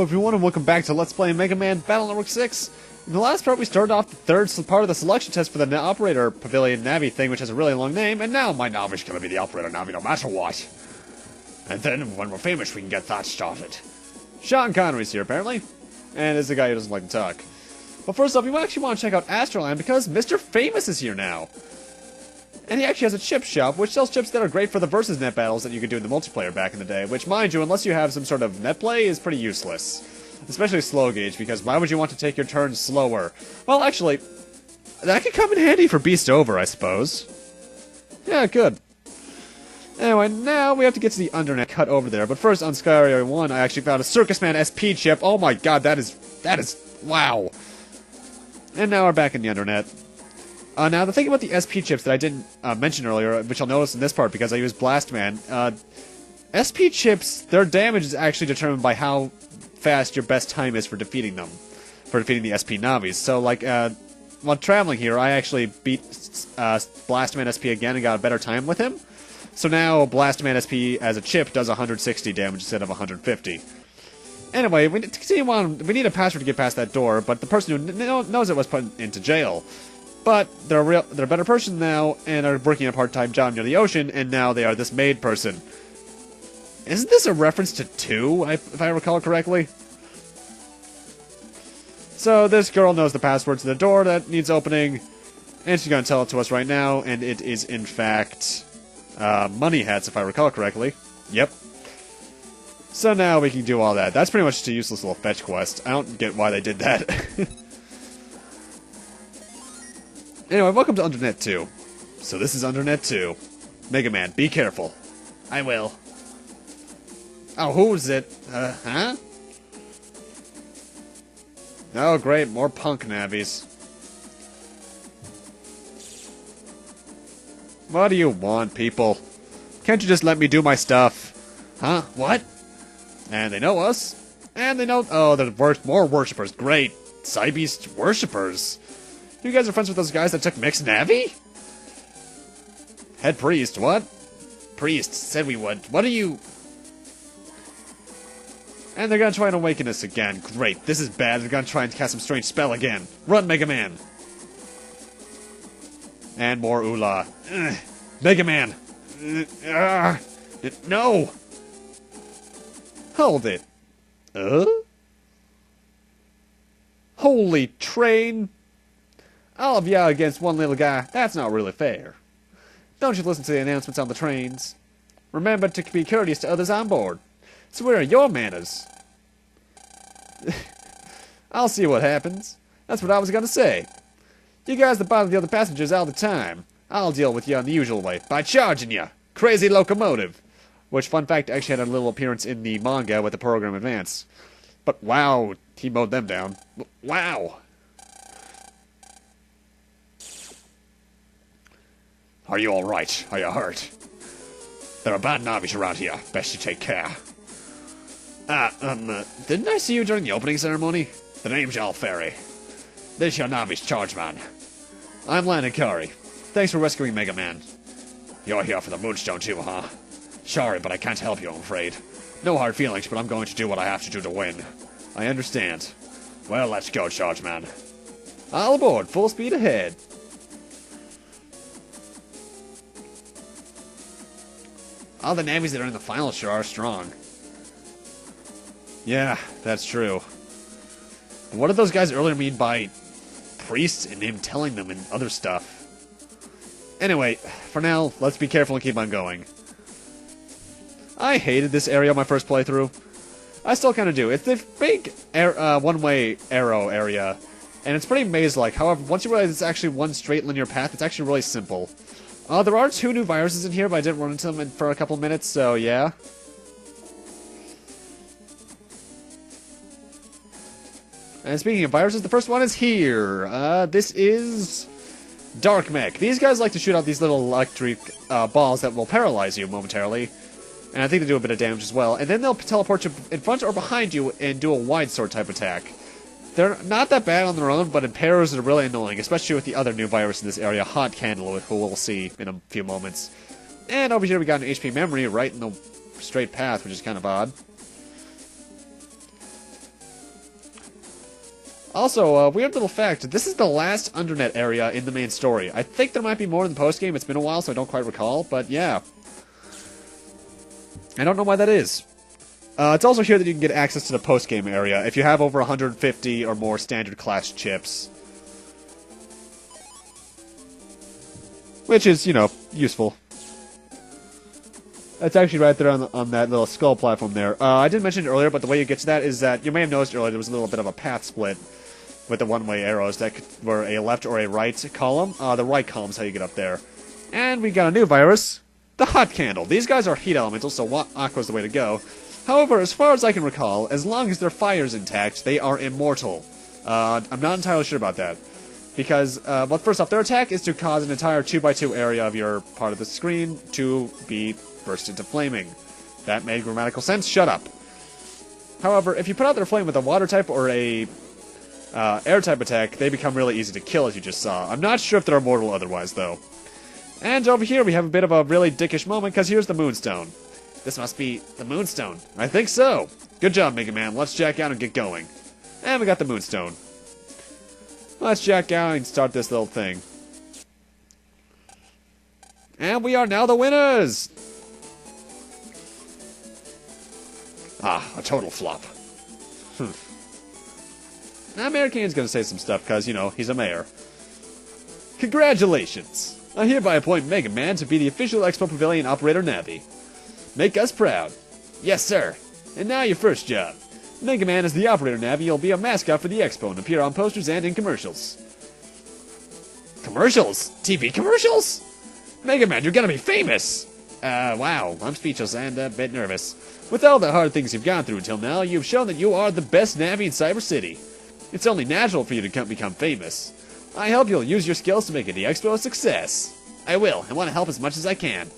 Hello everyone and welcome back to Let's Play Megaman Battle Network 6. In the last part we started off the third part of the selection test for the Operator Pavilion Navi thing, which has a really long name, and now my Navi's gonna be the Operator Navi no matter what. And then, when we're famous, we can get that started. Sean Connery's here, apparently. And is the guy who doesn't like to talk. But first off, you actually want to check out Astroland because Mr. Famous is here now. And he actually has a chip shop, which sells chips that are great for the versus net battles that you could do in the multiplayer back in the day, which, mind you, unless you have some sort of net play, is pretty useless. Especially slow gauge, because why would you want to take your turn slower? Well, actually, that could come in handy for Beast Over, I suppose. Yeah, good. Anyway, now we have to get to the Undernet cut over there, but first, on Sky Area 1, I actually found a Circus Man SP chip. Oh my god, that is, wow. And now we're back in the Undernet. Now, the thing about the SP chips that I didn't mention earlier, which I'll notice in this part because I use Blast Man, SP chips, their damage is actually determined by how fast your best time is for defeating them, for defeating the SP Navis. So, like, while traveling here, I actually beat Blast Man SP again and got a better time with him. So now, Blast Man SP as a chip does 160 damage instead of 150. Anyway, we need a password to get past that door, but the person who knows it was put into jail. But they're a better person now, and are working a part-time job near the ocean, and now they are this maid person. Isn't this a reference to 2, if I recall correctly? So this girl knows the password to the door that needs opening, and she's going to tell it to us right now, and it is, in fact, money hats, if I recall correctly. Yep. So now we can do all that. That's pretty much just a useless little fetch quest. I don't get why they did that. Anyway, welcome to Undernet 2. So this is Undernet 2. Megaman, be careful. I will. Oh, who is it? Huh? Oh, great, more punk navies. What do you want, people? Can't you just let me do my stuff? Huh? What? And they know us. And they know... Oh, there's more worshippers. Great. Cybeast worshippers. You guys are friends with those guys that took Mech's Navi? Head priest, what? Priest, said we would. What are you... And they're gonna try and awaken us again. Great, this is bad. They're gonna try and cast some strange spell again. Run, Mega Man! And more oolah. Mega Man! No! Hold it. Holy train! All of y'all against one little guy, that's not really fair. Don't you listen to the announcements on the trains. Remember to be courteous to others on board. So where are your manners? I'll see what happens. That's what I was gonna say. You guys that bother the other passengers all the time. I'll deal with you in the usual way, by charging you. Crazy locomotive. Which, fun fact, actually had a little appearance in the manga with the program Advance. But wow, he mowed them down. Wow. Are you alright? Are you hurt? There are bad Navis around here. Best you take care. Didn't I see you during the opening ceremony? The name's Al Ferry. This your Navi's charge man. I'm Landon Curry. Thanks for rescuing Megaman. You're here for the MoonStone too, huh? Sorry, but I can't help you, I'm afraid. No hard feelings, but I'm going to do what I have to do to win. I understand. Well, let's go, charge man. All aboard, full speed ahead. All the navies that are in the final sure are strong. Yeah, that's true. But what did those guys earlier mean by priests and him telling them and other stuff? Anyway, for now, let's be careful and keep on going. I hated this area on my first playthrough. I still kind of do. It's the big one-way arrow area, and it's pretty maze-like. However, once you realize it's actually one straight linear path, it's actually really simple. There are 2 new viruses in here, but I didn't run into them for a couple minutes, so yeah. And speaking of viruses, the first one is here. This is DarkMech. These guys like to shoot out these little electric balls that will paralyze you momentarily. And I think they do a bit of damage as well. And then they'll teleport you in front or behind you and do a wide sword type attack. They're not that bad on their own, but in pairs they're really annoying, especially with the other new virus in this area, Hot Candle, who we'll see in a few moments. And over here we got an HP memory right in the straight path, which is kind of odd. Also, weird little fact, this is the last Undernet area in the main story. I think there might be more in the post-game. It's been a while, so I don't quite recall, but yeah. I don't know why that is. It's also here that you can get access to the post-game area if you have over 150 or more standard class chips. Which is, you know, useful. That's actually right there on that little skull platform there. I didn't mention it earlier, but the way you get to that is that you may have noticed earlier there was a little bit of a path split with the one-way arrows that were a left or a right column. The right column is how you get up there. And we got a new virus, the Hot Candle. These guys are heat elementals, so Aqua's the way to go. However, as far as I can recall, as long as their fire's intact, they are immortal. I'm not entirely sure about that. Because, well, first off, their attack is to cause an entire 2x2 area of your part of the screen to be burst into flaming. That made grammatical sense. Shut up. However, if you put out their flame with a water type or a air type attack, they become really easy to kill, as you just saw. I'm not sure if they're immortal otherwise, though. And over here, we have a bit of a really dickish moment, because here's the MoonStone. This must be the MoonStone. I think so. Good job, Megaman. Let's jack out and get going. And we got the MoonStone. Let's jack out and start this little thing. And we are now the winners! Ah, a total flop. Now, American's gonna say some stuff, because, you know, he's a mayor. Congratulations! I hereby appoint Megaman to be the official Expo Pavilion Operator Navi. Make us proud. Yes, sir. And now your first job. Megaman is the Operator Navi. You'll be a mascot for the Expo and appear on posters and in commercials. Commercials? TV commercials? Megaman, you're gonna be famous! Wow, I'm speechless and a bit nervous. With all the hard things you've gone through until now, you've shown that you are the best Navi in Cyber City. It's only natural for you to become famous. I hope you'll use your skills to make the Expo a success. I will. I want to help as much as I can.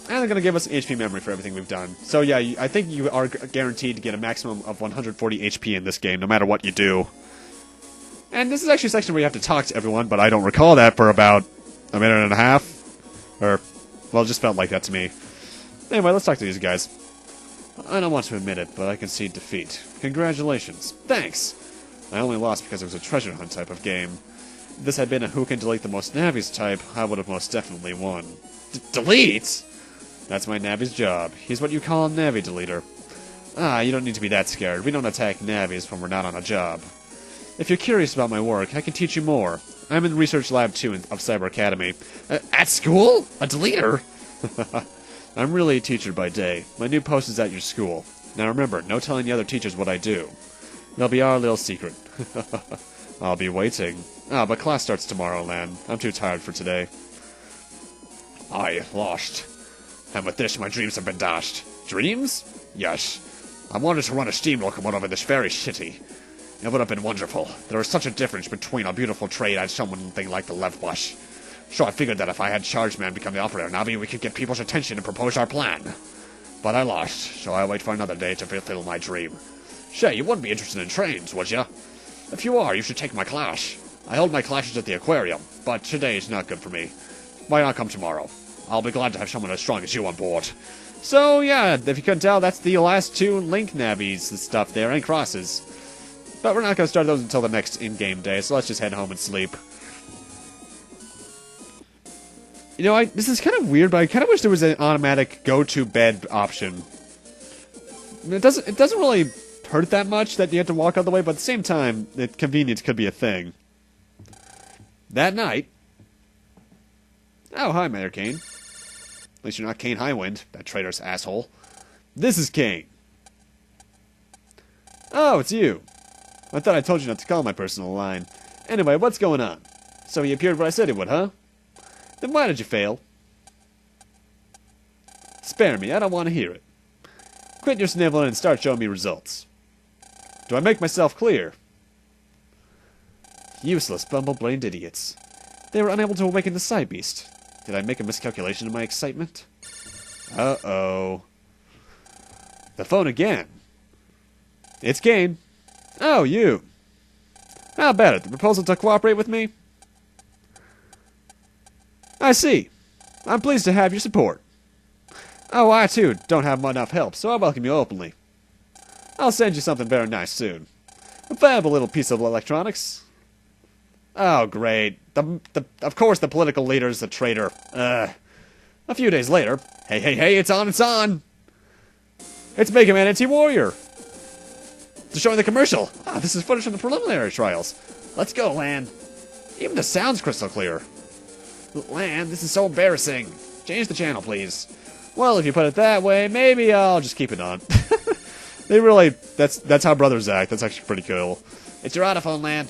And they're going to give us HP memory for everything we've done. So yeah, I think you are guaranteed to get a maximum of 140 HP in this game, no matter what you do. And this is actually a section where you have to talk to everyone, but I don't recall that for about a minute and a half. Or, well, it just felt like that to me. Anyway, let's talk to these guys. I don't want to admit it, but I concede defeat. Congratulations. Thanks! I only lost because it was a treasure hunt type of game. If this had been a who can delete the most Navis type, I would have most definitely won. Delete? That's my Navi's job. He's what you call a Navi deleter. Ah, you don't need to be that scared. We don't attack Navis when we're not on a job. If you're curious about my work, I can teach you more. I'm in Research Lab 2 of Cyber Academy. At school? A deleter? I'm really a teacher by day. My new post is at your school. Now remember, no telling the other teachers what I do. It'll be our little secret. I'll be waiting. Ah, but class starts tomorrow, Lan. I'm too tired for today. I lost. And with this, my dreams have been dashed. Dreams? Yes. I wanted to run a steam locomotive in this very city. It would have been wonderful. There is such a difference between a beautiful trade and something like the Lev Bush. So I figured that if I had Charge Man become the operator Navi, we could get people's attention and propose our plan. But I lost, so I'll wait for another day to fulfill my dream. Shay, you wouldn't be interested in trains, would ya? If you are, you should take my class. I hold my classes at the aquarium, but today is not good for me. Why not come tomorrow? I'll be glad to have someone as strong as you on board. So, yeah, if you couldn't tell, that's the last two Link Navis and stuff there, and crosses. But we're not going to start those until the next in-game day, so let's just head home and sleep. You know, this is kind of weird, but I kind of wish there was an automatic go-to-bed option. It doesn't really hurt that much that you have to walk all the way, but at the same time, the convenience could be a thing. That night... Oh, hi, Mayor Kane. At least you're not Kane Highwind, that traitorous asshole. This is Kane. Oh, it's you. I thought I told you not to call my personal line. Anyway, what's going on? So he appeared what I said he would, huh? Then why did you fail? Spare me, I don't want to hear it. Quit your sniveling and start showing me results. Do I make myself clear? Useless, bumble-brained idiots. They were unable to awaken the Cybeast. Did I make a miscalculation in my excitement? Uh-oh. The phone again. It's Kane. Oh, you. How about it? The proposal to cooperate with me? I see. I'm pleased to have your support. Oh, I, too, don't have enough help, so I welcome you openly. I'll send you something very nice soon. A fab little piece of electronics. Oh, great. Of course the political leader's a traitor. A few days later, hey, it's on! It's Megaman Anti-Warrior! They're showing the commercial! Ah, this is footage from the preliminary trials. Let's go, Lan. Even the sound's crystal clear. Lan, this is so embarrassing. Change the channel, please. Well, if you put it that way, maybe I'll just keep it on. They really, that's how brothers act. That's actually pretty cool. It's your autophone, Lan.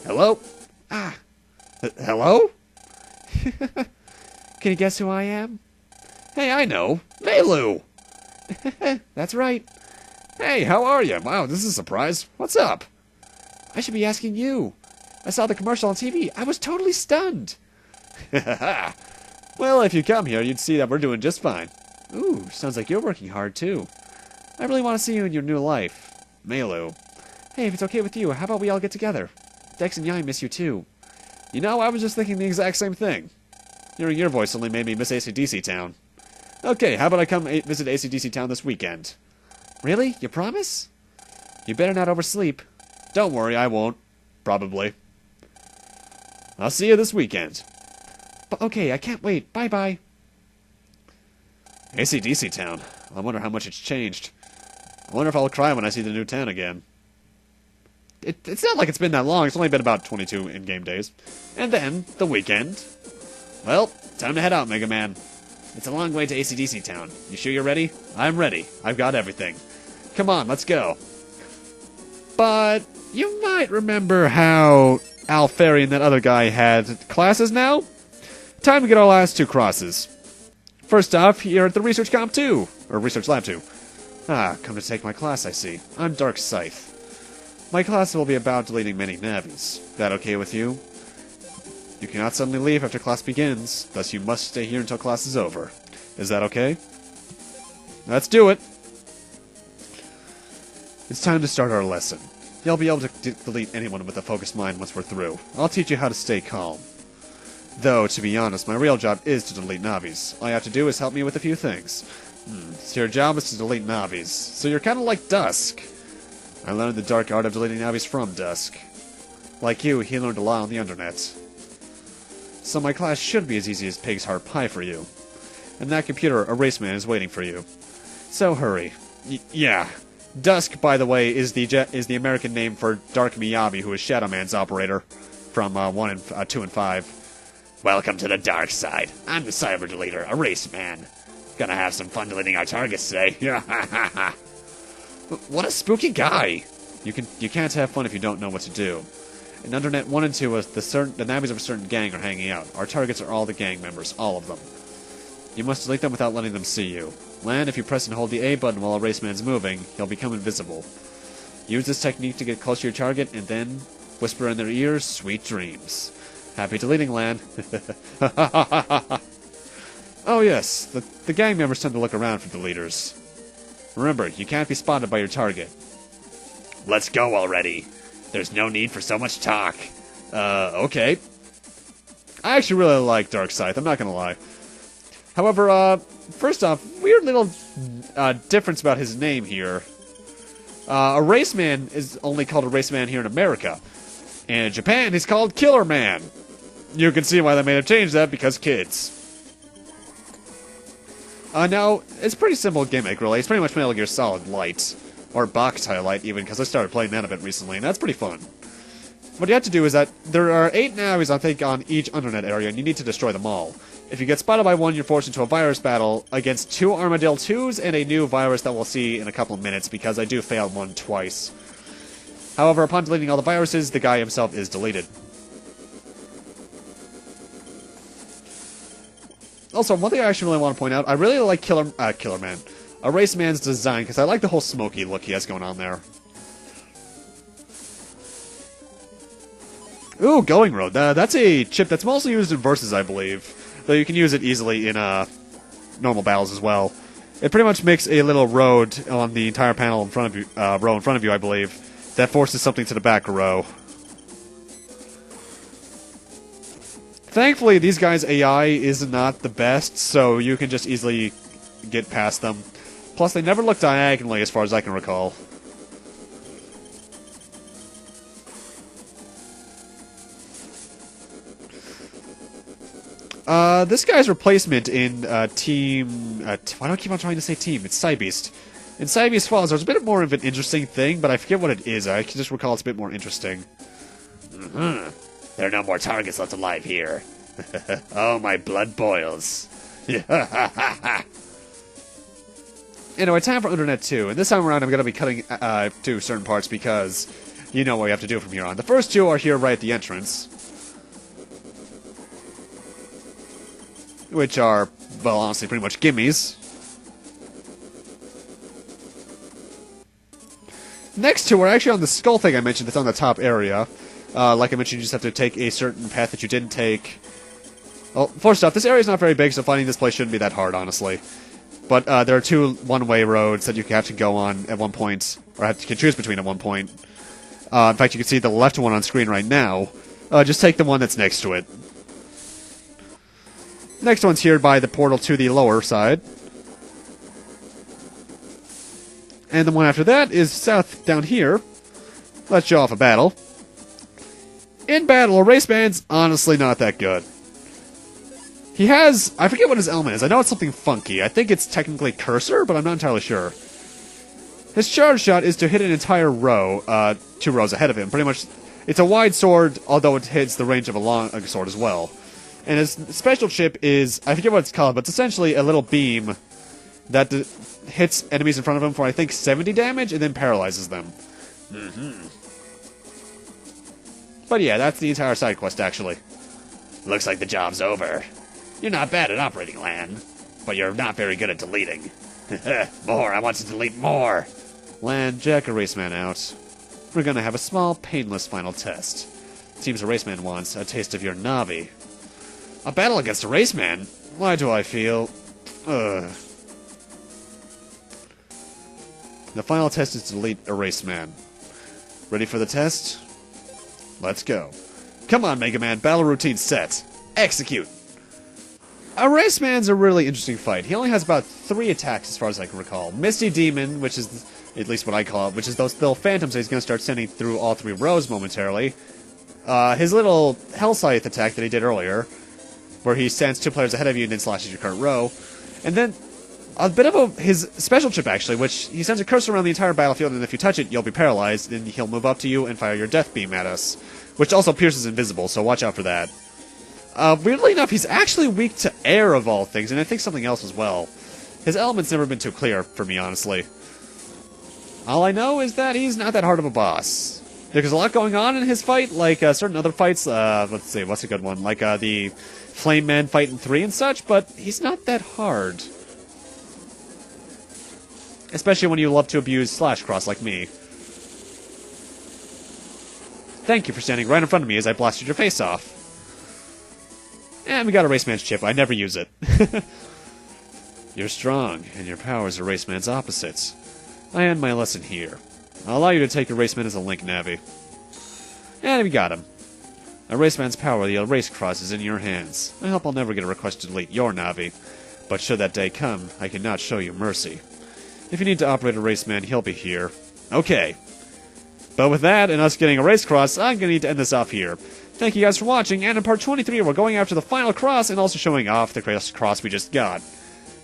Hello? Ah. Hello? Can you guess who I am? Hey, I know. Melu! That's right. Hey, how are you? Wow, this is a surprise. What's up? I should be asking you. I saw the commercial on TV. I was totally stunned. Well, if you come here, you'd see that we're doing just fine. Ooh, sounds like you're working hard, too. I really want to see you in your new life. Melu. Hey, if it's okay with you, how about we all get together? Dex and Yai miss you, too. You know, I was just thinking the exact same thing. Hearing your voice only made me miss AC/DC Town. Okay, how about I come visit AC/DC Town this weekend? Really? You promise? You better not oversleep. Don't worry, I won't. Probably. I'll see you this weekend. But okay, I can't wait. Bye-bye. AC/DC Town. I wonder how much it's changed. I wonder if I'll cry when I see the new town again. It's not like it's been that long. It's only been about 22 in-game days. And then, the weekend. Well, time to head out, Mega Man. It's a long way to AC/DC Town. You sure you're ready? I'm ready. I've got everything. Come on, let's go. But you might remember how Alferi and that other guy had classes now? Time to get our last two crosses. First off, you're at the Research Comp 2, or Research Lab 2. Ah, come to take my class, I see. I'm Dark Scythe. My class will be about deleting many navies. That okay with you? You cannot suddenly leave after class begins, thus you must stay here until class is over. Is that okay? Let's do it! It's time to start our lesson. You'll be able to delete anyone with a focused mind once we're through. I'll teach you how to stay calm. Though, to be honest, my real job is to delete navis. All you have to do is help me with a few things. So your job is to delete navis. So you're kind of like Dusk. I learned the dark art of deleting navis from Dusk. Like you, he learned a lot on the Undernet. So my class should be as easy as Pig's Heart Pie for you. And that computer, Eraseman, is waiting for you. So hurry. Yeah. Dusk, by the way, is the American name for Dark Miyabi, who is Shadow Man's operator from 2 and 5. Welcome to the dark side. I'm the cyber deleter, Eraseman. Gonna have some fun deleting our targets today. What a spooky guy! You can't have fun if you don't know what to do. In Undernet 1 and 2, the navis of a certain gang are hanging out. Our targets are all the gang members, all of them. You must delete them without letting them see you. Lan, if you press and hold the A button while Eraseman's moving, he'll become invisible. Use this technique to get close to your target, and then whisper in their ears, sweet dreams. Happy deleting, Lan. Oh yes, the gang members tend to look around for deleters. Remember, you can't be spotted by your target. Let's go already. There's no need for so much talk. Okay. I actually really like Dark Scythe, I'm not gonna lie. However, first off, weird little difference about his name here. Eraseman is only called Eraseman here in America. And in Japan, he's called Killer Man. You can see why they may have changed that, because kids. Now, it's a pretty simple gimmick, really. It's pretty much Metal Gear Solid Light. Or Boktai Light, even, because I started playing that a bit recently, and that's pretty fun. What you have to do is that there are 8 navis, I think, on each Undernet area, and you need to destroy them all. If you get spotted by one, you're forced into a virus battle against 2 Armadillo 2s and a new virus that we'll see in a couple of minutes, because I do fail one twice. However, upon deleting all the viruses, the guy himself is deleted. Also, one thing I actually really want to point out, I really like Eraseman's design, because I like the whole smoky look he has going on there. Ooh, Going Road. That's a chip that's mostly used in versus, I believe. Though you can use it easily in normal battles as well. It pretty much makes a little road on the entire panel in front of you, row in front of you, I believe, that forces something to the back row. Thankfully, these guys' AI is not the best, so you can just easily get past them. Plus, they never look diagonally as far as I can recall. This guy's replacement in Team... why do I keep on trying to say Team? It's Cybeast. In Cybeast Falls, there's a bit more of an interesting thing, but I forget what it is. I can just recall it's a bit more interesting. There are no more targets left alive here. Oh, my blood boils. Anyway, time for Undernet 2, and this time around I'm going to be cutting to certain parts because you know what we have to do from here on. The first two are here right at the entrance, which are, well, honestly, pretty much gimmies. Next two are actually on the skull thing I mentioned that's on the top area. Like I mentioned, you just have to take a certain path that you didn't take. Well, first off, this area is not very big, so finding this place shouldn't be that hard, honestly. But there are two one-way roads that you have to go on at one point, or have to choose between at one point. In fact, you can see the left one on screen right now. Just take the one that's next to it. Next one's here by the portal to the lower side. And the one after that is south down here. Let's show off a battle. In battle, Eraseman's honestly not that good. He has... I forget what his element is. I know it's something funky. I think it's technically Cursor, but I'm not entirely sure. His charge shot is to hit an entire row, 2 rows ahead of him. Pretty much, it's a wide sword, although it hits the range of a long sword as well. And his special chip is... I forget what it's called, but it's essentially a little beam that hits enemies in front of him for, I think, 70 damage, and then paralyzes them. But yeah, that's the entire side quest, actually. Looks like the job's over. You're not bad at operating LAN, but you're not very good at deleting. More, I want to delete more. LAN, jack Eraseman out. We're gonna have a small, painless final test. Seems Eraseman wants a taste of your Navi. A battle against Eraseman? Why do I feel... Ugh. The final test is to delete Eraseman. Ready for the test? Let's go. Come on, Megaman, battle routine set. Execute! Eraseman's a really interesting fight. He only has about 3 attacks as far as I can recall. Misty Demon, which is at least what I call it, which is those little phantoms that he's going to start sending through all 3 rows momentarily. His little Hell Scythe attack that he did earlier, where he sends 2 players ahead of you and then slashes your current row. And then a bit of his special chip, actually, which he sends a cursor around the entire battlefield, and if you touch it, you'll be paralyzed, and he'll move up to you and fire your death beam at us, which also pierces invisible, so watch out for that. Weirdly enough, he's actually weak to air, of all things, and I think something else as well. His element's never been too clear for me, honestly. All I know is that he's not that hard of a boss. There's a lot going on in his fight, like certain other fights, let's see, what's a good one? Like the Flame Man fight in 3 and such, but he's not that hard. Especially when you love to abuse Slash Cross like me. Thank you for standing right in front of me as I blasted your face off. And we got Eraseman's chip. I never use it. You're strong, and your powers are Eraseman's opposites. I end my lesson here. I'll allow you to take Eraseman as a link, Navi. And we got him. Eraseman's power, the Erase Cross, is in your hands. I hope I'll never get a request to delete your Navi. But should that day come, I cannot show you mercy. If you need to operate Eraseman, he'll be here. Okay. But with that, and us getting Erase Cross, I'm going to need to end this off here. Thank you guys for watching, and in part 23, we're going after the final cross and also showing off the cross we just got.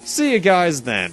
See you guys then.